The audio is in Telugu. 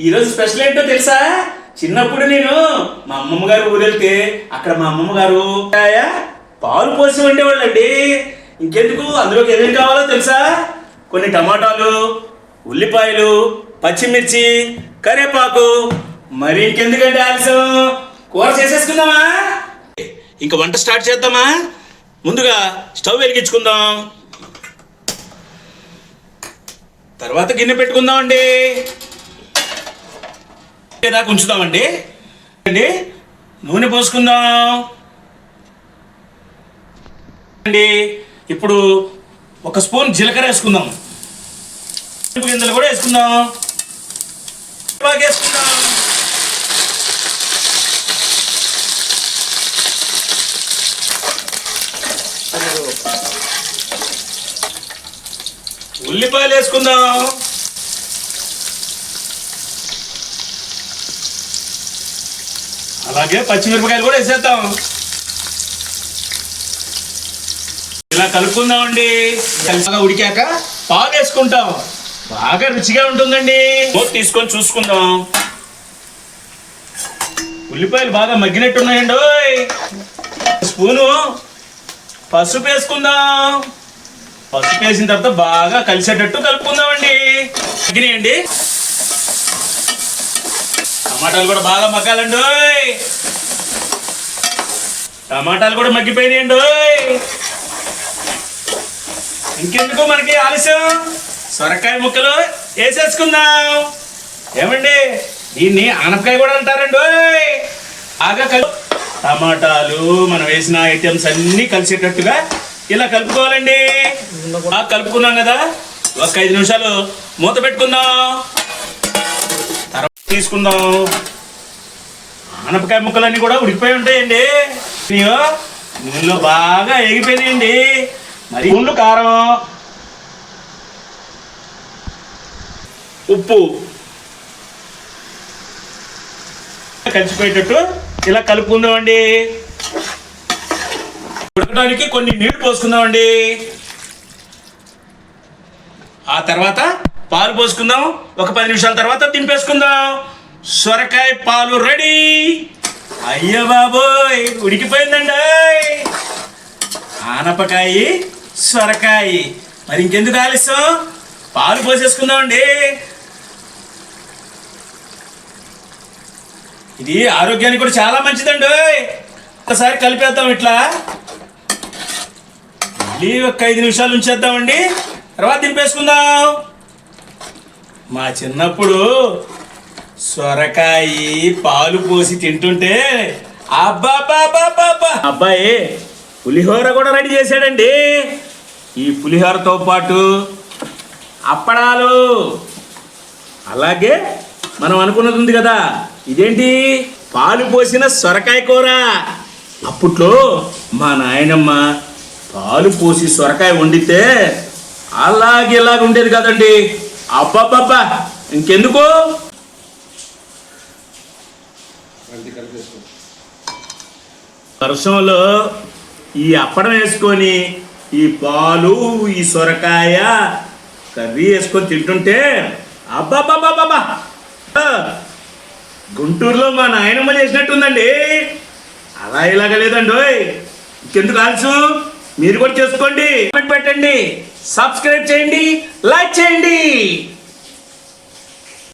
ఈరోజు స్పెషల్ ఏంటో తెలుసా? చిన్నప్పుడు నేను మా అమ్మమ్మ గారు ఊరు వెళ్తే అక్కడ మా అమ్మమ్మ గారు పాలు పోసి వండేవాళ్ళండి. ఇంకెందుకు, అందులోకి ఏమేమి కావాలో తెలుసా? కొన్ని టమాటాలు, ఉల్లిపాయలు, పచ్చిమిర్చి, కరివేపాకు. మరి ఇంకెందుకంటే ఆలస్యం, కూర చేసేసుకుందామా? ఇంకా వంట స్టార్ట్ చేద్దామా? ముందుగా స్టవ్ వెలిగించుకుందాం, తర్వాత గిన్నె పెట్టుకుందామండి. దాకా ఉంచుదామండి. నూనె పోసుకుందాం అండి. ఇప్పుడు ఒక స్పూన్ జీలకర్ర వేసుకుందాం, గింజలు కూడా వేసుకుందాం, వేసుకుందాం. ఉల్లిపాయలు వేసుకుందాం, అలాగే పచ్చిమిరపకాయలు కూడా వేసేద్దాం. ఇలా కలుపుకుందామండి. బాగా ఉడికాక పాలు వేసుకుంటాం, బాగా రుచిగా ఉంటుందండి. తీసుకొని చూసుకుందాం. ఉల్లిపాయలు బాగా మగ్గినట్టున్నాయండి. స్పూను పసుపు వేసుకుందాం. పసుపు వేసిన తర్వాత బాగా కలిసేటట్టు కలుపుకుందామండి. మగ్గినాయండి. టమాటాలు కూడా బాగా మగ్గాలండి. టమాటాలు కూడా మగ్గిపోయినాయండి. ఇంకెందుకు మనకి ఆలస్యం, సొరకాయ ముక్కలు వేసేసుకుందాం. ఏమండి, దీన్ని ఆనపకాయ కూడా అంటారండి. బాగా టమాటాలు మనం వేసిన ఐటమ్స్ అన్ని కలిసేటట్టుగా ఇలా కలుపుకోవాలండి. బాగా కలుపుకున్నాం కదా, ఒక 5 నిమిషాలు మూత పెట్టుకుందాం. తర్వాత తీసుకుందాం. ఆనపకాయ ముక్కలన్నీ కూడా ఉడికిపోయి ఉంటాయండి. నూనెలో బాగా ఎగిపోయినాయండి. మరి నూనె, కారం, ఉప్పు కలిసిపోయేటట్టు ఇలా కలుపుకుందామండి. ఉడకడానికి కొన్ని నీళ్లు పోసుకుందామండి. ఆ తర్వాత పాలు పోసుకుందాం. ఒక 10 నిమిషాల తర్వాత దింపేసుకుందాం. సొరకాయ పాలు రెడీ. అయ్య బాబోయ్, ఉడికిపోయిందండి. ఆనపకాయ, సొరకాయ. మరి ఇంకెందుకు ఆలస్యం, పాలు పోసేసుకుందామండి. ఇది ఆరోగ్యానికి కూడా చాలా మంచిదండి. ఒకసారి కలిపేద్దాం ఇట్లా. మళ్ళీ ఒక 5 నిమిషాలు ఉంచేద్దామండి, తర్వాత దింపేసుకుందాం. మా చిన్నప్పుడు సొరకాయ పాలు పోసి తింటుంటే అబ్బాయి పులిహోర కూడా రెడీ చేశాడండి. ఈ పులిహోరతో పాటు అప్పడాలు, అలాగే మనం అనుకున్నది ఉంది కదా, ఇదేంటి, పాలు పోసిన సొరకాయ కూర. అప్పట్లో మా నాయనమ్మ పాలు పోసి సొరకాయ వండితే అలాగే ఇలాగ ఉండేది కదండి. అబ్బాబ్బా, ఇంకెందుకు, వర్షంలో ఈ అప్పడం వేసుకొని ఈ పాలు, ఈ సొరకాయ కర్రీ వేసుకొని తింటుంటే అబ్బాబ్బాబ్బా, గుంటూరులో మా నాయనమ్మ చేసినట్టుందండి. అలా ఇలాగ లేదండి. ఇంకెందుకు ఆలస్యం, మీరు కూడా చేసుకోండి, కామెంట్ పెట్టండి, సబ్స్క్రైబ్ చేయండి, లైక్ చేయండి.